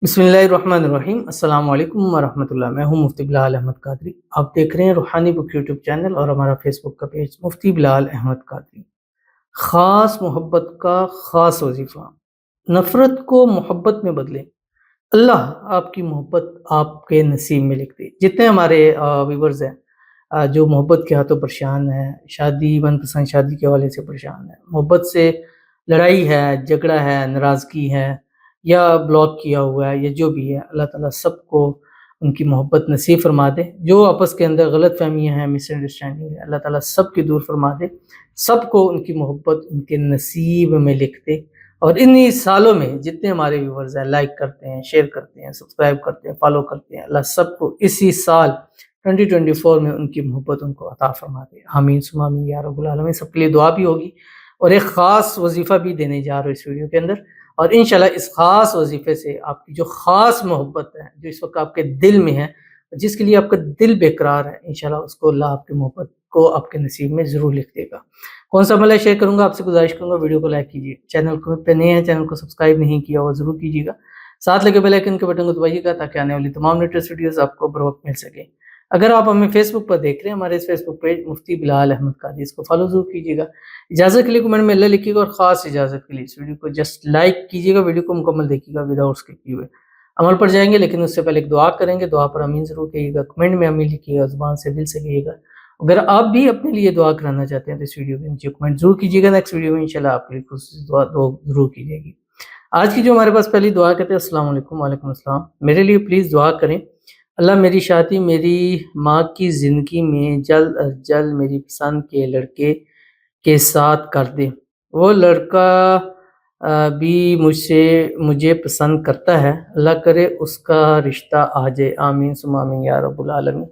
बिस्मिल्लाहिर्रहमानिर्रहीम अस्सलाम वालेकुम वरहमतुल्लाह। मैं हूं मुफ्ती बिलाल अहमद कादरी। आप देख रहे हैं रूहानी बुक यूट्यूब चैनल और हमारा फेसबुक का पेज मुफ्ती बिलाल अहमद कादरी। ख़ास मोहब्बत का ख़ास वजीफ़ा, नफ़रत को मोहब्बत में बदलें। अल्लाह आपकी मोहब्बत आपके नसीब में लिख दे। जितने हमारे व्यूवर्स हैं जो मोहब्बत के हाथों परेशान हैं, शादी मनपसंद शादी के हवाले से परेशान हैं, मोहब्बत से लड़ाई है, झगड़ा है, नाराज़गी है या ब्लॉक किया हुआ है या जो भी है, अल्लाह ताला सबको उनकी मोहब्बत नसीब फरमा दे। जो आपस के अंदर गलतफ़हमियाँ हैं, मिसअंडरस्टैंडिंग है, अल्लाह ताला सबकी दूर फरमा दे। सबको उनकी मोहब्बत उनके नसीब में लिख दे। और इन्हीं सालों में जितने हमारे व्यूवर्स हैं, लाइक करते हैं, शेयर करते हैं, सब्सक्राइब करते हैं, फॉलो करते हैं, अल्लाह सबको इसी साल 2024 में उनकी मोहब्बत उनको अता फरमा दे। आमीन सुम्मा आमीन या रब्बुल आलमीन। सबके लिए दुआ भी होगी और एक ख़ास वजीफ़ा भी देने जा रहा हूँ इस वीडियो के अंदर। और इंशाल्लाह इस ख़ास वजीफ़े से आपकी जो ख़ास मोहब्बत है, जो इस वक्त आपके दिल में है, जिसके लिए आपका दिल बेकरार है, इंशाल्लाह उसको अल्लाह आपकी मोहब्बत को आपके नसीब में ज़रूर लिख देगा। कौन सा अमल है शेयर करूँगा, आपसे गुजारिश करूँगा वीडियो को लाइक कीजिए, चैनल को पे नए हैं चैनल को सब्सक्राइब नहीं किया हुआ ज़रूर कीजिएगा, साथ लगे बेल आइकन के बटन को दबाइएगा ताकि आने वाली तमाम लेटेस्ट वीडियोज़ आपको बर वक्त मिल सके। अगर आप हमें फेसबुक पर देख रहे हैं, हमारे इस फेसबुक पेज मुफ्ती बिलाल अहमद कादरी, इसको फॉलो ज़रूर कीजिएगा। इजाज़त के लिए कमेंट में अल्लाह लिखिएगा और ख़ास इजाज़त के लिए इस वीडियो को जस्ट लाइक कीजिएगा, वीडियो को मुकम्मल देखिएगा विदाउट स्किप किए हुए। अमल पर जाएँगे लेकिन उससे पहले एक दुआ करेंगे, दुआ पर आमीन ज़रूर कहिएगा, कमेंट में आमीन लिखिएगा, ज़ुबान से दिल से कहिएगा। अगर आप भी अपने लिए दुआ कराना चाहते हैं तो इस वीडियो के नीचे कमेंट ज़रूर कीजिएगा, नेक्स्ट वीडियो में इंशाल्लाह आपके लिए खुसूसी दुआ ज़रूर की जाएगी। आज की जो हमारे पास पहली दुआ कहते हैं अस्सलाम वालेकुम। वालेकुम अस्सलाम। मेरे लिए प्लीज़ दुआ करें, अल्लाह मेरी शादी मेरी माँ की ज़िंदगी में जल्द अज़ जल्द मेरी पसंद के लड़के के साथ कर दे। वो लड़का भी मुझे पसंद करता है, अल्लाह करे उसका रिश्ता आ जाए। आमीन सुम्मा आमीन या रब्बुल आलमीन।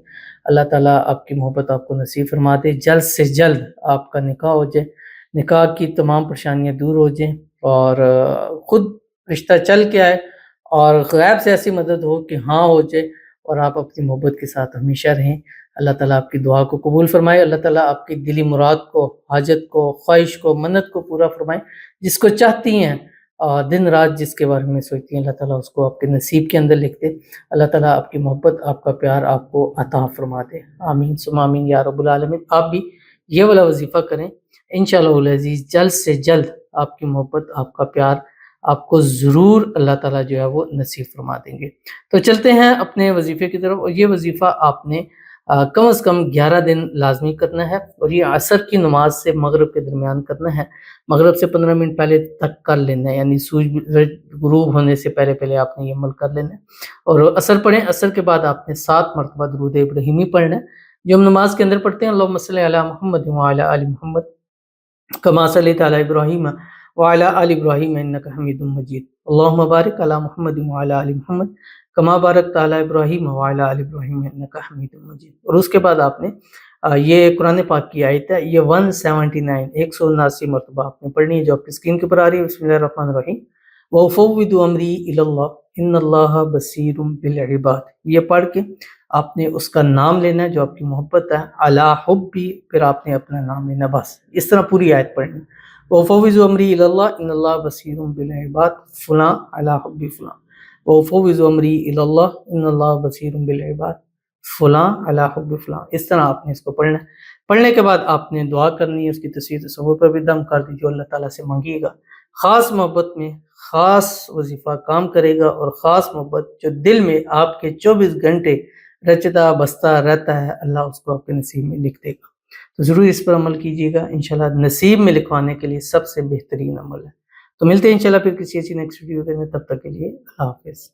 अल्लाह ताला आपकी मोहब्बत आपको नसीब फरमा दे, जल्द से जल्द आपका निकाह हो जाए, निकाह की तमाम परेशानियाँ दूर हो जाएँ और खुद रिश्ता चल के आए और गैब से ऐसी मदद हो कि हाँ हो जाए और आप अपनी मोहब्बत के साथ हमेशा रहें। अल्लाह ताला आपकी दुआ को कबूल फरमाए, अल्लाह ताला आपकी दिली मुराद को, हाजत को, ख्वाहिश को, मन्नत को पूरा फरमाए। जिसको चाहती हैं दिन रात जिसके बारे में सोचती हैं, अल्लाह ताला उसको आपके नसीब के अंदर लिख दे। अल्लाह ताला आपकी मोहब्बत, आपका प्यार आपको अता फरमा दे। आमीन सुम्मा आमीन या रब्बुल आलमीन। आप भी ये वाला वजीफ़ा करें, इंशाअल्लाह अज़ीज़ जल्द से जल्द आपकी मोहब्बत, आपका प्यार आपको ज़रूर अल्लाह ताला जो है वो नसीब फरमा देंगे। तो चलते हैं अपने वजीफ़े की तरफ। और ये वजीफ़ा आपने कम से कम 11 दिन लाज़मी करना है और ये असर की नमाज से मगरिब के दरमियान करना है। मगरिब से 15 मिनट पहले तक कर लेना है, यानी सूरज गुरूब होने से पहले आपने ये अमल कर लेना है। और असर पढ़ें, असर के बाद आपने 7 मरतबा दुरूद इब्राहिमी पढ़ना है, जो हम नमाज के अंदर पढ़ते हैं। अल्लाहुम्मा सल्लि अला मुहम्मद व अला आलि मुहम्मद कमा सल्लैता अला इब्राहीम व अला आलि इब्राहीम इन्नका हमीदुम मजीद। अल्लाहुम्मा बारिक अला मुहम्मद व अला आलि मुहम्मद कमा बारकता अला इब्राहीम व अला आलि इब्राहीम इन्नका हमीदुम मजीद। और उसके बाद आपने ये कुरान पाक की आयत है, ये 179 179 मरतबा आपने पढ़नी है, जो आपकी स्क्रीन के ऊपर आ रही है। बिस्मिल्लाहिर्रहमानिर्रहीम। व उफ़व्विदु अमरी इलल्लाह इन्नल्लाह बसीरुम बिल इबाद। ये पढ़ के आपने उसका नाम लेना है जो आपकी मोहब्बत है, अला हुब्बी, फिर आपने अपना नाम लेना, बस इस तरह पूरी आयत पढ़नी। व उफ़व्विदु अमरी इलल्लाह इन्नल्लाह बसीरुम बिल इबाद फुलां अला हुब्बी फुलां। व उफ़व्विदु अमरी इलल्लाह इन्नल्लाह बसीरुम बिल इबाद फुलां अला हुब्बी फुलां। इस तरह आपने इसको पढ़ना है। पढ़ने के बाद आपने दुआ करनी है, उसकी तस्वीर तसव्वुर पर भी दम कर दीजिए, अल्लाह ताला से मांगिएगा। ख़ास मोहब्बत में ख़ास वजीफ़ा काम करेगा और ख़ास मोहब्बत जो दिल में आपके 24 घंटे रचता बसता रहता है, अल्लाह उसको आपके नसीब में लिख देगा। तो ज़रूर इस पर अमल कीजिएगा, इंशाल्लाह नसीब में लिखवाने के लिए सबसे बेहतरीन अमल है। तो मिलते हैं इंशाल्लाह फिर किसी ऐसी नेक्स्ट वीडियो के अंदर, तब तक के लिए अल्लाह हाफ़िज़।